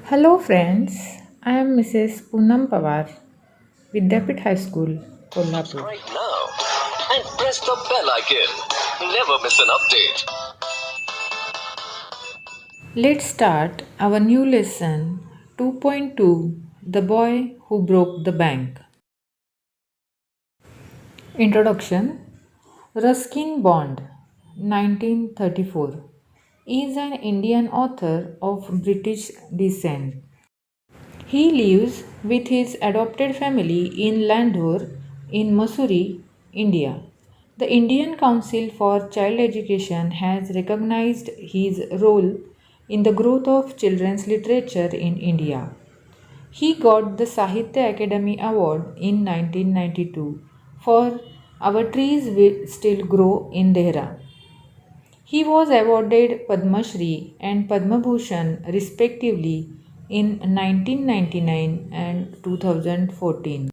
Hello friends, I am Mrs. Poonam Pawar, Vidyapit High School, Kolhapur. Right now and press the bell icon. Never miss an update. Let's start our new lesson 2.2, The Boy Who Broke the Bank. Introduction. Ruskin Bond, 1934, is an Indian author of British descent. He lives with his adopted family in Landore in Mussoorie, India. The Indian Council for Child Education has recognized his role in the growth of children's literature in India. He got the Sahitya Academy Award in 1992 for Our Trees Will Still Grow in Dehra. He was awarded Padma Shri and Padma Bhushan respectively in 1999 and 2014.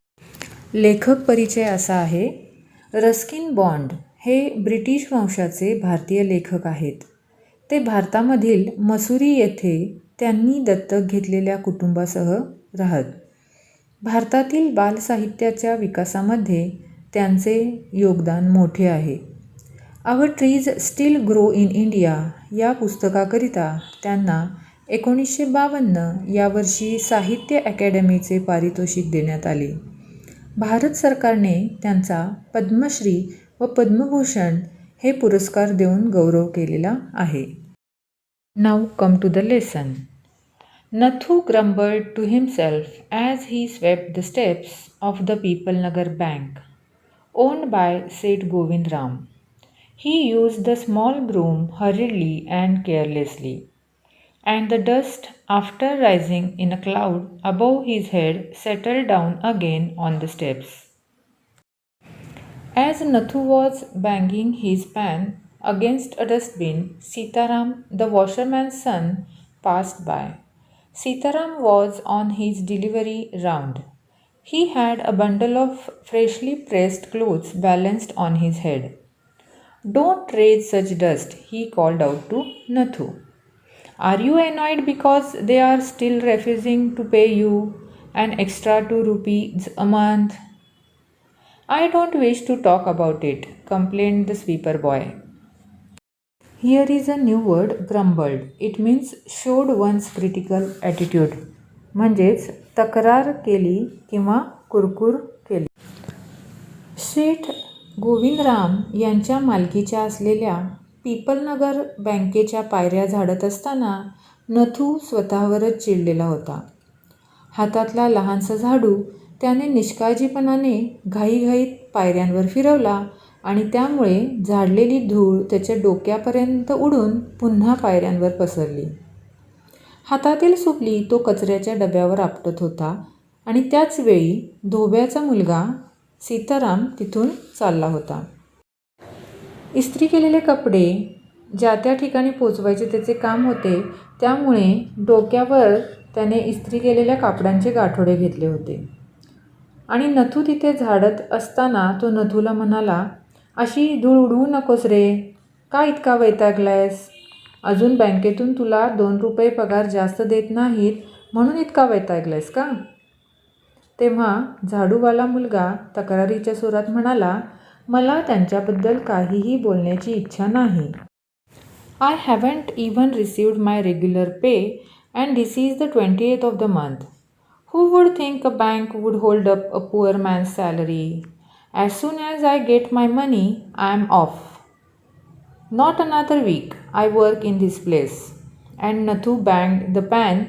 लेखक परिचय असा आहे. Ruskin bond हे British वंशाचे भारतीय लेखक आहेत. ते भारतामधील मसुरी येथे त्यांनी दत्तक घेतलेल्या कुटुंबासह राहत. भारतातील बालसाहित्याच्या विकासामध्ये त्यांचे योगदान मोठे आहे. Our trees still grow in India या पुस्तकाकरिता त्यांना 1952 या वर्षी साहित्य अकॅडमीचे पारितोषिक देण्यात आले. भारत सरकारने त्यांचा पद्मश्री व पद्मभूषण हे पुरस्कार देऊन गौरव केलेला आहे. Now come to the lesson. Nathu grumbled to himself as he swept the steps of the Peoplenagar Bank, owned by Seth Govind Ram. He used the small broom hurriedly and carelessly, and the dust, after rising in a cloud above his head, settled down again on the steps. As Nathu was banging his pan against a dustbin, Sitaram, the washerman's son, passed by. Sitaram was on his delivery round. He had a bundle of freshly pressed clothes balanced on his head. "Don't raise such dust," he called out to Nathu. "Are you annoyed because they are still refusing to pay you an extra 2 rupees a month?" "I don't wish to talk about it," complained the sweeper boy. Here is a new word, grumbled. It means showed one's critical attitude. म्हणजेच तक्रार केली किंवा कुरकुर केली. शेठ गोविंदराम यांच्या मालकीच्या असलेल्या पीपलनगर बँकेच्या पायऱ्या झाडत असताना नथू स्वतःवरच चिडलेला होता. हातातला लहानसा झाडू त्याने निष्काळजीपणाने घाईघाईत पायऱ्यांवर फिरवला आणि त्यामुळे झाडलेली धूळ त्याच्या डोक्यापर्यंत उडून पुन्हा पायऱ्यांवर पसरली. हातातील सुपली तो कचऱ्याच्या डब्यावर आपटत होता आणि त्याच वेळी धोब्याचा मुलगा सीताराम तिथून चालला होता. इस्त्री केलेले कपडे ज्या त्या ठिकाणी पोचवायचे त्याचे काम होते, त्यामुळे डोक्यावर त्याने इस्त्री केलेल्या कापडांचे गाठोडे घेतले होते आणि नथू तिथे झाडत असताना तो नथूला म्हणाला, "अशी धूळ उडवू नकोस रे. का इतका वैतागलायस? अजून बँकेतून तुला 2 रुपये पगार जास्त देत नाहीत म्हणून इतका वैतागलायस का?" तेव्हा झाडूवाला मुलगा तक्रारीच्या सुरात म्हणाला, "मला त्यांच्याबद्दल काहीही बोलण्याची इच्छा नाही. I haven't even received my regular pay and this is the 20th of the month. Who would think a bank would hold up a poor man's salary? As soon as I get my money, I am off. Not another week I work in this place." And Nathu banged the pan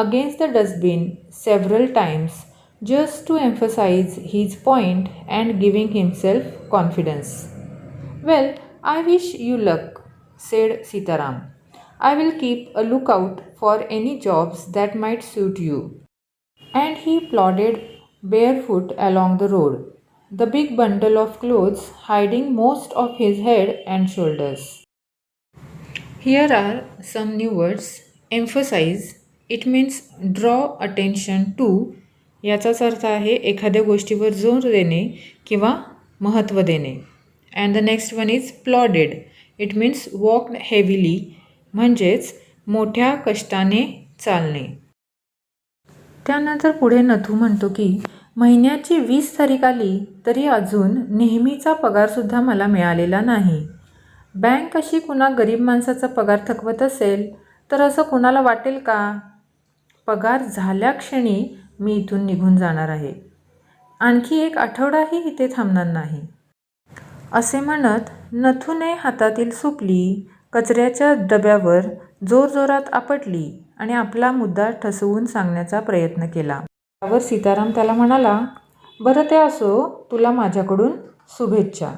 against the dustbin several times just to emphasize his point and giving himself confidence. "Well, I wish you luck," said Sitaram. "I will keep a lookout for any jobs that might suit you." And he plodded barefoot along the road, the big bundle of clothes hiding most of his head and shoulders. Here are some new words. Emphasize. It means draw attention to. याचाच अर्थ आहे एखाद्या गोष्टीवर जोर देणे किंवा महत्त्व देणे. And the next one is plodded. It means walked heavily, म्हणजेच मोठ्या कष्टाने चालणे. त्यानंतर पुढे नथू म्हणतो की महिन्याची 20 तारीख आली तरी अजून नेहमीचा पगारसुद्धा मला मिळालेला नाही. बँक अशी कुणा गरीब माणसाचा पगार थकवत असेल तर असं कुणाला वाटेल का? पगार झाल्या क्षणी मी इथून निघून जाणार आहे. आणखी 1 आठवडाही इथे थांबणार नाही. असे म्हणत नथूने हातातील सुपली कचऱ्याच्या डब्यावर जोरजोरात आपटली आणि आपला मुद्दा ठसवून सांगण्याचा प्रयत्न केला. त्यावर सीताराम त्याला म्हणाला, बरं ते असो, तुला माझ्याकडून शुभेच्छा.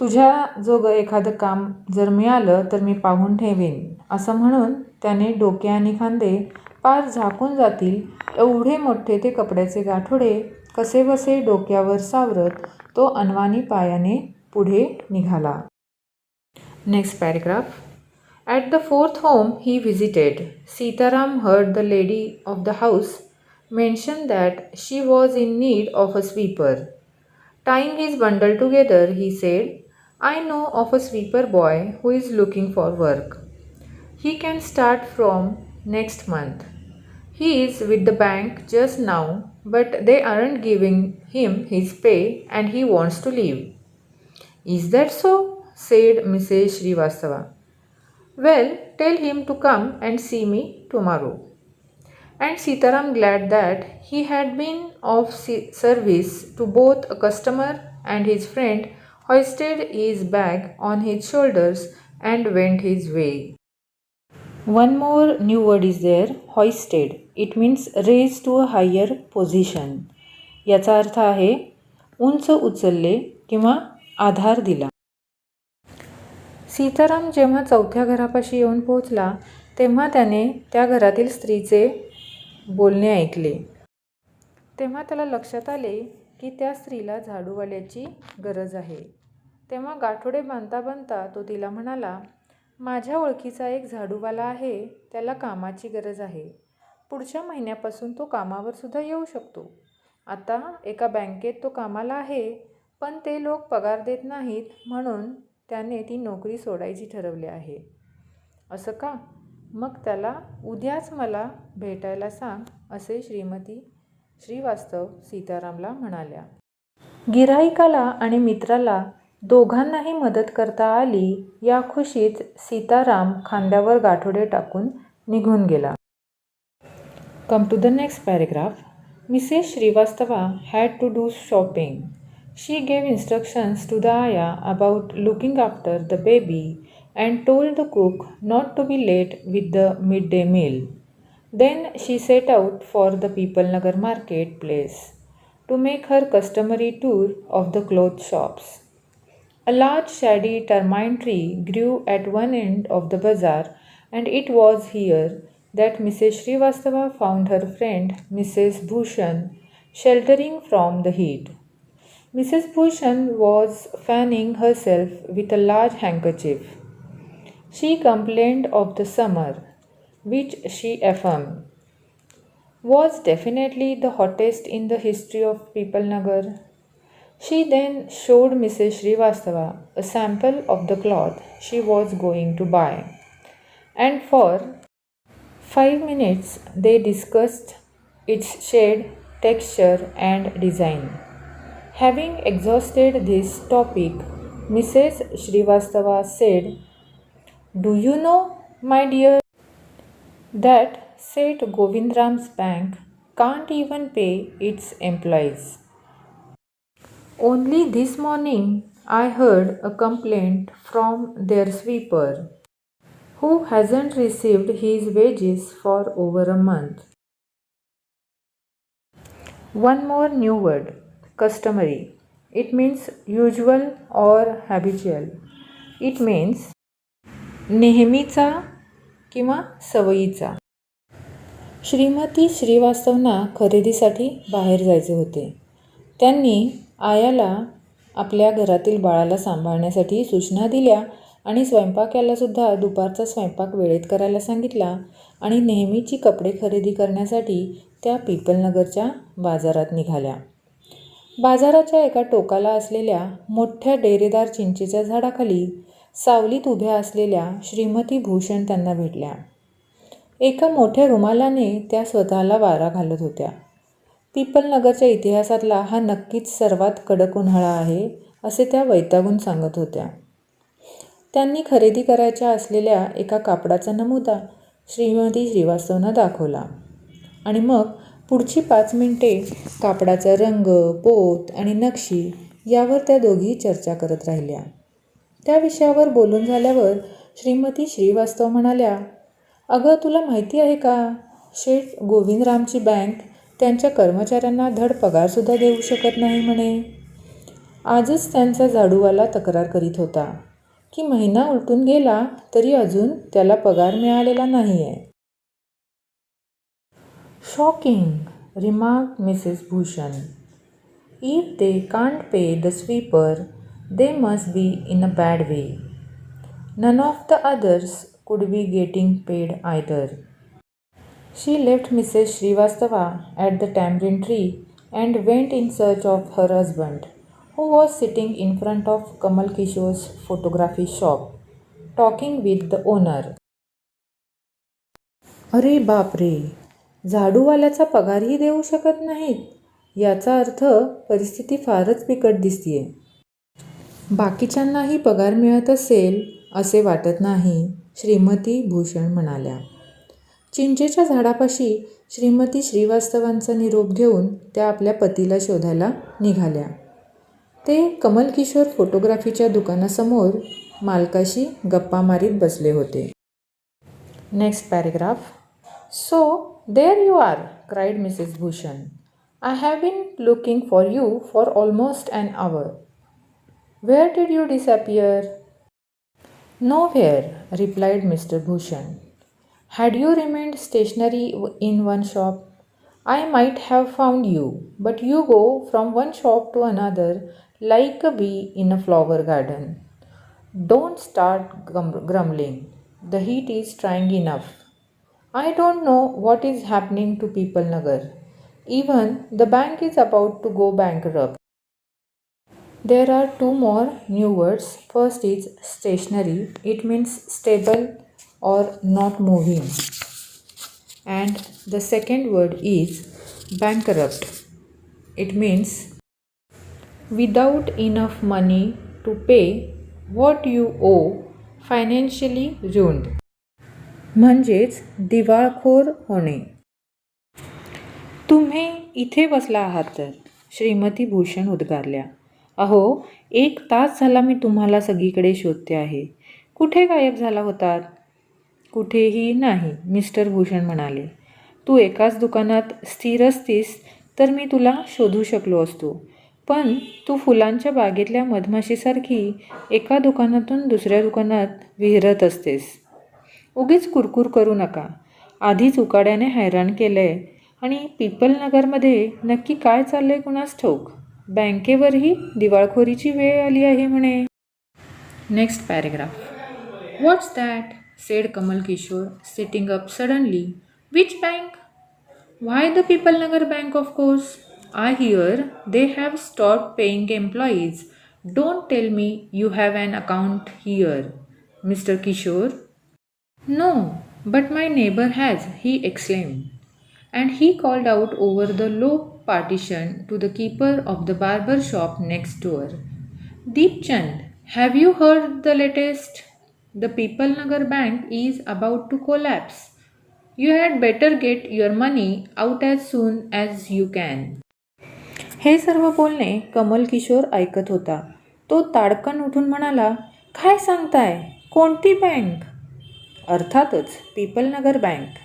तुझ्याजोगं एखादं काम जर मिळालं तर मी पाहून ठेवेन. असं म्हणून त्याने डोके आणि खांदे पार झाकून जातील एवढे मोठे ते कपड्याचे गाठोडे कसेबसे डोक्यावर सावरत तो अनवाणी पायाने पुढे निघाला. Next paragraph. At the 4th home he visited, Sitaram heard the lady of the house mention that she was in need of a sweeper. Tying his bundle together, he said, I know of a sweeper boy who is looking for work. He can start from next month. He is with the bank just now, but they aren't giving him his pay and he wants to leave. Is that so? Said Mrs. Srivastava. Well, tell him to come and see me tomorrow. And Sitaram, glad that he had been of service to both a customer and his friend, hoisted his bag on his shoulders and went his way. One more new word is there, hoisted. It means raised to a higher position. याचा अर्थ आहे उंच उचलले किंवा आधार दिला. सीताराम जेव्हा 4थ्या घरापाशी येऊन पोहोचला तेव्हा त्याने त्या घरातील स्त्रीचे बोलणे ऐकले. तेव्हा त्याला लक्षात आले की त्या स्त्रीला झाडूवाल्याची गरज आहे. तेव्हा गाठोडे बांधता बांधता तो तिला म्हणाला, माझ्या ओळखीचा एक झाडूवाला आहे, त्याला कामाची गरज आहे. पुढच्या महिन्यापासून तो कामावर सुद्धा येऊ शकतो. आता एका बँकेत तो कामाला आहे, पण ते लोक पगार देत नाहीत म्हणून त्याने ती नोकरी सोडायची ठरवले आहे. असं का? मग त्याला उद्याच मला भेटायला सांग, असे श्रीमती श्रीवास्तव सीतारामला म्हणाल्या. गिऱ्हाईकाला आणि मित्राला दोघांनाही मदत करता आली या खुशीत सीताराम खांद्यावर गाठोडे टाकून निघून गेला. Come to the next paragraph. Mrs Srivastava had to do shopping. She gave instructions to the ayah about looking after the baby and told the cook not to be late with the midday meal. Then she set out for the People Nagar market place to make her customary tour of the cloth shops. A large shady termine tree grew at one end of the bazaar, and it was here that Mrs. Srivastava found her friend Mrs. Bhushan sheltering from the heat. Mrs. Bhushan was fanning herself with a large handkerchief. She complained of the summer, which she affirmed was definitely the hottest in the history of People Nagar. She then showed Mrs. Srivastava a sample of the cloth she was going to buy, and for 5 minutes they discussed its shade, texture, and design. Having exhausted this topic, Mrs. Srivastava said, Do you know, my dear, that Seth Govindram's bank can't even pay its employees. Only this morning I heard a complaint from their sweeper, who hasn't received his wages for over a month. One more new word. Customary. It means usual or habitual. It means नेहमीचा किंवा सवयीचा. श्रीमती श्रीवास्तवना खरेदीसाठी बाहेर जायचे होते. त्यांनी आयाला आपल्या घरातील बाळाला सांभाळण्यासाठी सूचना दिल्या आणि स्वयंपाक्यालासुद्धा दुपारचा स्वयंपाक वेळेत करायला सांगितला आणि नेहमीची कपडे खरेदी करण्यासाठी त्या पीपलनगरच्या बाजारात निघाल्या. बाजाराच्या एका टोकाला असलेल्या मोठ्या डेरेदार चिंचेच्या झाडाखाली सावलीत उभ्या असलेल्या श्रीमती भूषण त्यांना भेटल्या. एका मोठ्या रुमालाने त्या स्वतःला वारा घालत होत्या. पिपलनगरच्या इतिहासातला हा नक्कीच सर्वात कडक उन्हाळा आहे असे त्या वैतागून सांगत होत्या. त्यांनी खरेदी करायच्या असलेल्या एका कापडाचा नमुना श्रीमती श्रीवास्तवनं दाखवला आणि मग पुढची 5 मिनिटे कापडाचा रंग, पोत आणि नक्षी यावर त्या दोघी चर्चा करत राहिल्या. त्या विषयावर बोलून झाल्यावर श्रीमती श्रीवास्तव म्हणाल्या, अगं तुला माहिती आहे का, शेठ गोविंदरामची बँक त्यांच्या कर्मचाऱ्यांना धड पगारसुद्धा देऊ शकत नाही म्हणे. आजच त्यांचा झाडूवाला तक्रार करीत होता की महिना उलटून गेला तरी अजून त्याला पगार मिळालेला नाही आहे. Shocking, remarked Mrs. Bhushan. If they can't pay the sweeper, they must be in a bad way. None of the others could be getting paid either. She left Mrs. Srivastava at the tamarind tree and went in search of her husband, who was sitting in front of Kamal Kishore's photography shop, talking with the owner. अरे बापरे, झाडूवाल्याचा पगारही देऊ शकत नाहीत. याचा अर्थ परिस्थिती फारच बिकट दिसतीये. बाकीच्यांनाही पगार मिळत असेल असे वाटत नाही, श्रीमती भूषण म्हणाल्या. चिंचेच्या झाडापाशी श्रीमती श्रीवास्तवांचा निरोप घेऊन त्या आपल्या पतीला शोधायला निघाल्या. ते कमल किशोर फोटोग्राफीच्या दुकानासमोर मालकाशी गप्पा मारीत बसले होते. Next paragraph. So, there you are, cried Mrs. Bhushan. I have been looking for you for almost an hour. Where did you disappear? Nowhere, replied Mr. Bhushan. Had you remained stationary in one shop, I might have found you, but you go from one shop to another like a bee in a flower garden. Don't start grumbling. The heat is trying enough. I don't know what is happening to Pipalnagar. Even the bank is about to go bankrupt. There are 2 more new words. First is stationary. It means stable or not moving. And the second word is bankrupt. It means without enough money to pay what you owe, financially ruined. म्हणजेच दिवाळखोर होणे. तुम्ही इथे बसला आहात तर, श्रीमती भूषण उद्गारल्या. अहो, 1 तास झाला मी तुम्हाला सगळीकडे शोधते आहे. कुठे गायब झाला होतात? कुठेही नाही, मिस्टर भूषण म्हणाले. तू एकाच दुकानात स्थिर असतीस तर मी तुला शोधू शकलो असतो, पण तू फुलांच्या बागेतल्या मधमाशीसारखी एका दुकानातून दुसऱ्या दुकानात विहरत असतेस. उगीच कुरकुर करू नका. आधीच उकाड्याने हैराण केलं आहे आणि पिपलनगरमध्ये नक्की काय चाललं आहे कुणास ठाऊक. बँकेवरही दिवाळखोरीची वेळ आली आहे म्हणे. Next paragraph. What's that, said Kamal Kishore sitting up suddenly. Which bank? Why the Pipalnagar bank of course. I hear they have stopped paying employees. Don't tell me you have an account here, mister Kishore. No, but my neighbor has, he exclaimed, and he called out over the low partition to the keeper of the barber shop next door. Deepchand, have you heard the latest? The Pipalnagar Bank is about to collapse. You had better get your money out as soon as you can. हे सर्व बोलणे कमल किशोर ऐकत होता. तो ताडकन उठून म्हणाला, काय सांगताय? कोणती बँक? अर्थातच पिपलनगर बँक.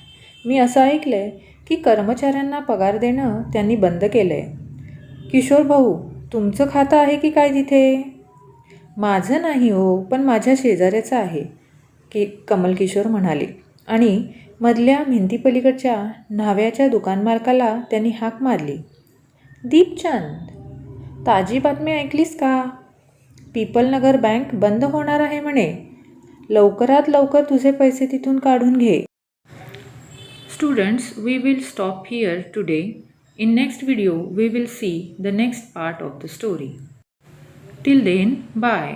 मी असं ऐकलं आहे की कर्मचाऱ्यांना पगार देणं त्यांनी बंद केलं आहे. किशोर भाऊ, तुमचं खातं आहे की काय तिथे? माझं नाही हो, पण माझ्या शेजाऱ्याचं आहे, की कमल किशोर म्हणाले आणि मधल्या भिंतीपलीकडच्या न्हाव्याच्या दुकानमालकाला त्यांनी हाक मारली. दीपचंद, ताजी बातमी ऐकलीस का? पिपलनगर बँक बंद होणार आहे म्हणे. लवकरात लवकर तुझे पैसे तिथून काढून घे. Students, we will stop here today. In next video we will see the next part of the story. Till then, bye.